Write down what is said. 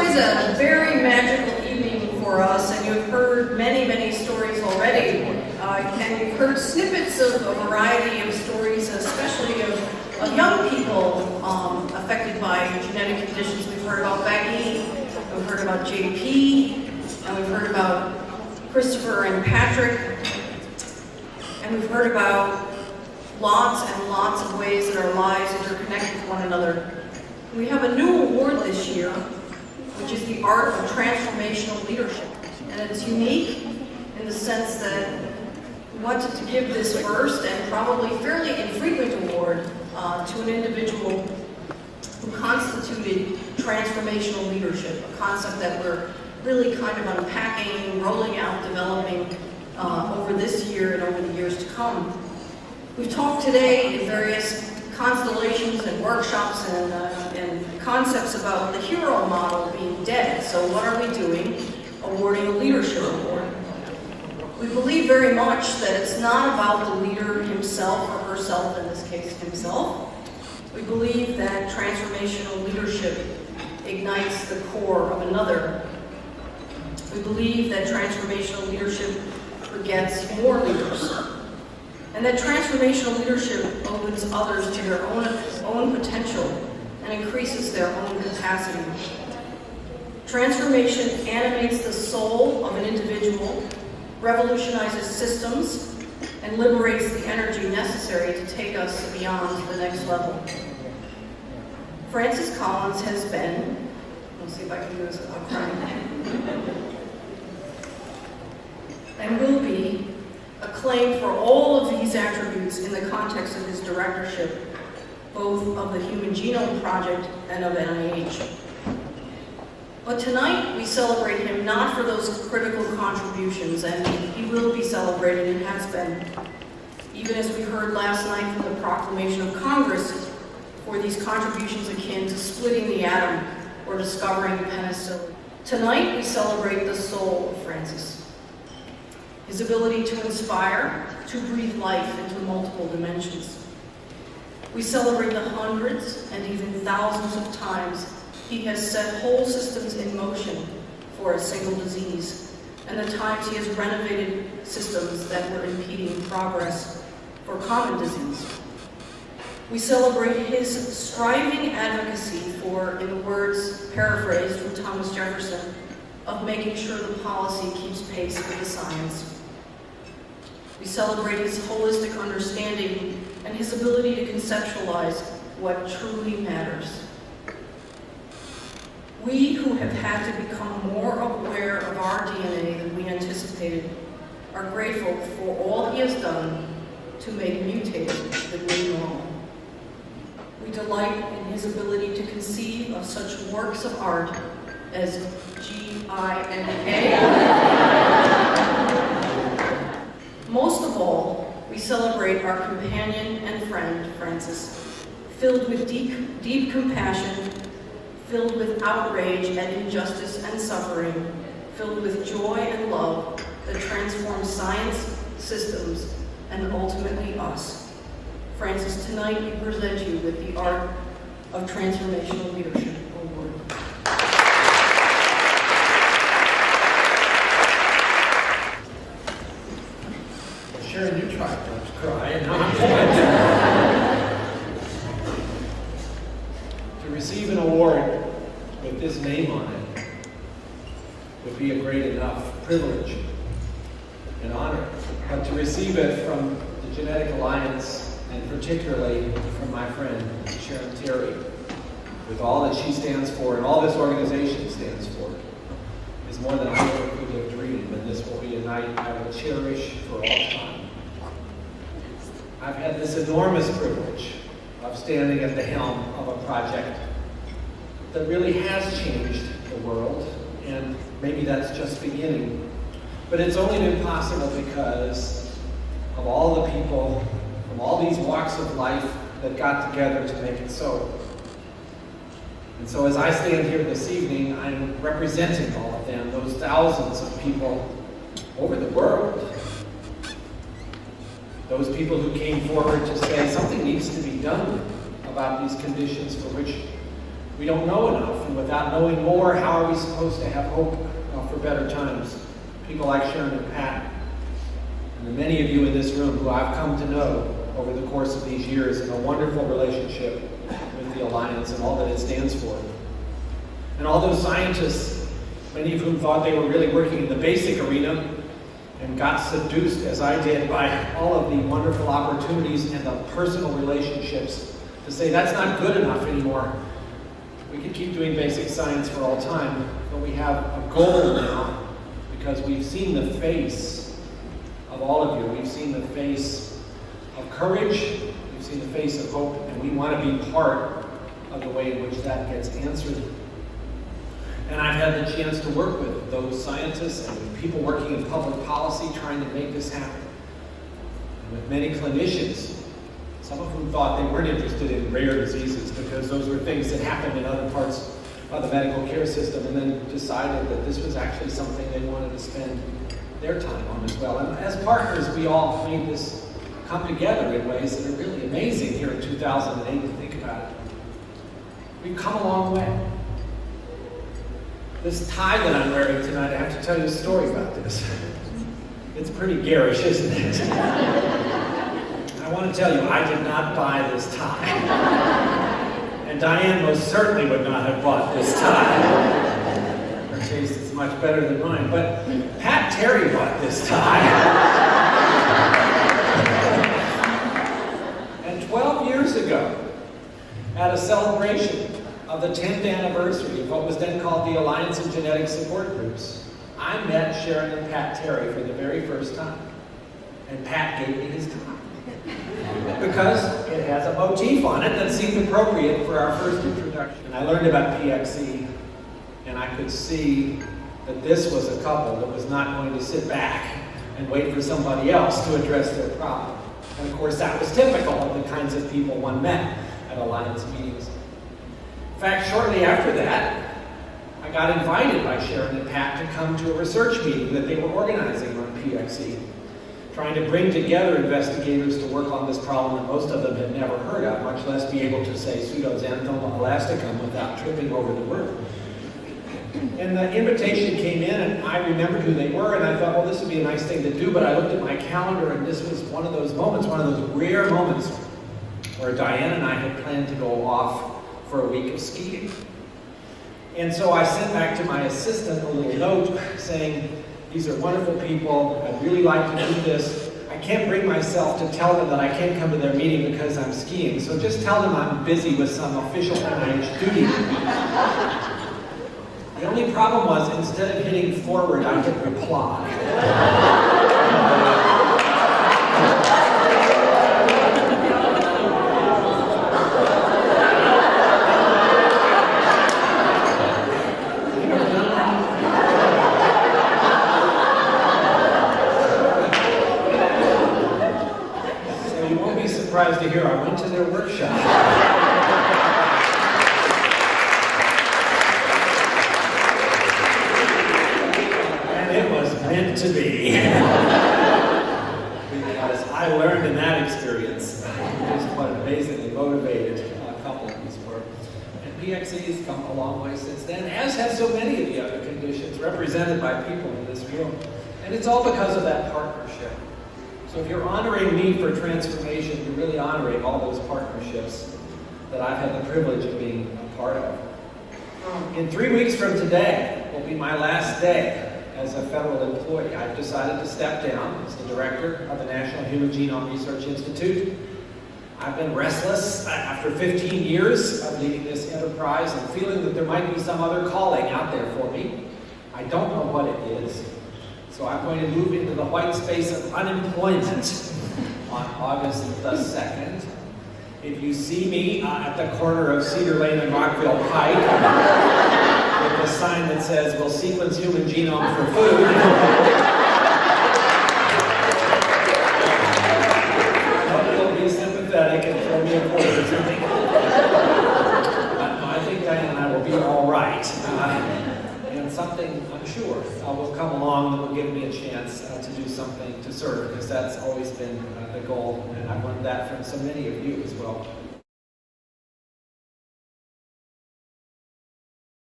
is a very magical evening for us, and you've heard many, many stories already. And you've heard snippets of a variety of stories, especially of young people affected by genetic conditions. We've heard about Becky, we've heard about JP, and we've heard about Christopher and Patrick, and we've heard about lots and lots of ways that our lives interconnect with one another. We have a new award this year, which is the Art of Transformational Leadership. And it's unique in the sense that we wanted to give this first and probably fairly infrequent award to an individual who constituted transformational leadership, a concept that we're really kind of unpacking, rolling out, developing over this year and over the years to come. We've talked today in various constellations and workshops and concepts about the hero model being dead. So what are we doing? Awarding a leadership award. We believe very much that it's not about the leader himself or herself, in this case himself. We believe that transformational leadership ignites the core of another. We believe that transformational leadership begets more leaders. And that transformational leadership opens others to their own potential and increases their own capacity. Transformation animates the soul of an individual, revolutionizes systems, and liberates the energy necessary to take us beyond the next level. Francis Collins has been, let's see if I can do this without crying, and will be acclaimed for all of these attributes in the context of his directorship, both of the Human Genome Project and of NIH. But tonight we celebrate him not for those critical contributions, and he will be celebrated and has been, even as we heard last night from the proclamation of Congress, for these contributions akin to splitting the atom or discovering penicillin. Tonight we celebrate the soul of Francis. His ability to inspire, to breathe life into multiple dimensions. We celebrate the hundreds and even thousands of times he has set whole systems in motion for a single disease, and the times he has renovated systems that were impeding progress for common disease. We celebrate his striving advocacy for, in the words paraphrased from Thomas Jefferson, of making sure the policy keeps pace with the science. We celebrate his holistic understanding and his ability to conceptualize what truly matters. We who have had to become more aware of our DNA than we anticipated are grateful for all he has done to make mutated the new normal. We delight in his ability to conceive of such works of art as GINA. Most of all, we celebrate our companion and friend, Francis, filled with deep compassion, filled with outrage at injustice and suffering, filled with joy and love that transforms science, systems, and ultimately us. Francis, tonight we present you with the Art of Transformational Leadership Award. Sharon, you tried not to cry, and to receive an award with this name on it would be a great enough privilege and honor. But to receive it from the Genetic Alliance, and particularly from my friend Sharon Terry, with all that she stands for and all this organization stands for, is more than I ever could have dreamed, and this will be a night I will cherish for all time. I've had this enormous privilege of standing at the helm of a project that really has changed the world, and maybe that's just beginning. But it's only been possible because of all the people from all these walks of life that got together to make it so. And so as I stand here this evening, I'm representing all of them, those thousands of people over the world. Those people who came forward to say something needs to be done about these conditions for which We don't know enough, and without knowing more, how are we supposed to have hope for better times? People like Sharon and Pat, and the many of you in this room who I've come to know over the course of these years in a wonderful relationship with the Alliance and all that it stands for. And all those scientists, many of whom thought they were really working in the basic arena and got seduced, as I did, by all of the wonderful opportunities and the personal relationships to say that's not good enough anymore. We could keep doing basic science for all time, but we have a goal now because we've seen the face of all of you. We've seen the face of courage, we've seen the face of hope, and we want to be part of the way in which that gets answered. And I've had the chance to work with those scientists and with people working in public policy trying to make this happen. And with many clinicians, some of whom thought they weren't interested in rare diseases because those were things that happened in other parts of the medical care system, and then decided that this was actually something they wanted to spend their time on as well. And as partners, we all made this come together in ways that are really amazing here in 2008 to think about it. We've come a long way. This tie that I'm wearing tonight, I have to tell you a story about this. It's pretty garish, isn't it? I want to tell you, I did not buy this tie. And Diane most certainly would not have bought this tie. Her taste is much better than mine. But Pat Terry bought this tie. And 12 years ago, at a celebration of the 10th anniversary of what was then called the Alliance of Genetic Support Groups, I met Sharon and Pat Terry for the very first time. And Pat gave me his tie. Because it has a motif on it that seemed appropriate for our first introduction. And I learned about PXE, and I could see that this was a couple that was not going to sit back and wait for somebody else to address their problem. And of course, that was typical of the kinds of people one met at Alliance meetings. In fact, shortly after that, I got invited by Sharon and Pat to come to a research meeting that they were organizing on PXE, trying to bring together investigators to work on this problem that most of them had never heard of, much less be able to say pseudoxanthoma elasticum without tripping over the word. And the invitation came in, and I remembered who they were, and I thought, well, this would be a nice thing to do, but I looked at my calendar, and this was one of those moments, one of those rare moments where Diane and I had planned to go off for a week of skiing. And so I sent back to my assistant a little note saying, these are wonderful people, I'd really like to do this. I can't bring myself to tell them that I can't come to their meeting because I'm skiing, so just tell them I'm busy with some official NIH duty. The only problem was, instead of hitting forward, I hit reply. Surprised to hear I went to their workshop. And it was meant to be. Because I learned in that experience just what an amazingly motivated couple these were. And PXE has come a long way since then, as have so many of the other conditions represented by people in this room. And it's all because of that partnership. So if you're honoring me for transformation, you're really honoring all those partnerships that I've had the privilege of being a part of. In 3 weeks from today will be my last day as a federal employee. I've decided to step down as the director of the National Human Genome Research Institute. I've been restless after 15 years of leading this enterprise and feeling that there might be some other calling out there for me. I don't know what it is. So I'm going to move into the white space of unemployment on August the 2nd. If you see me at the corner of Cedar Lane and Rockville Pike with a sign that says, we'll sequence human genome for food, I hope you'll be sympathetic and throw me a quarter or something. No, I think Diane and I will be all right. And something, I'm sure, will come along that will give me a chance to do something to serve, because that's always been the goal, and I've learned that from so many of you as well.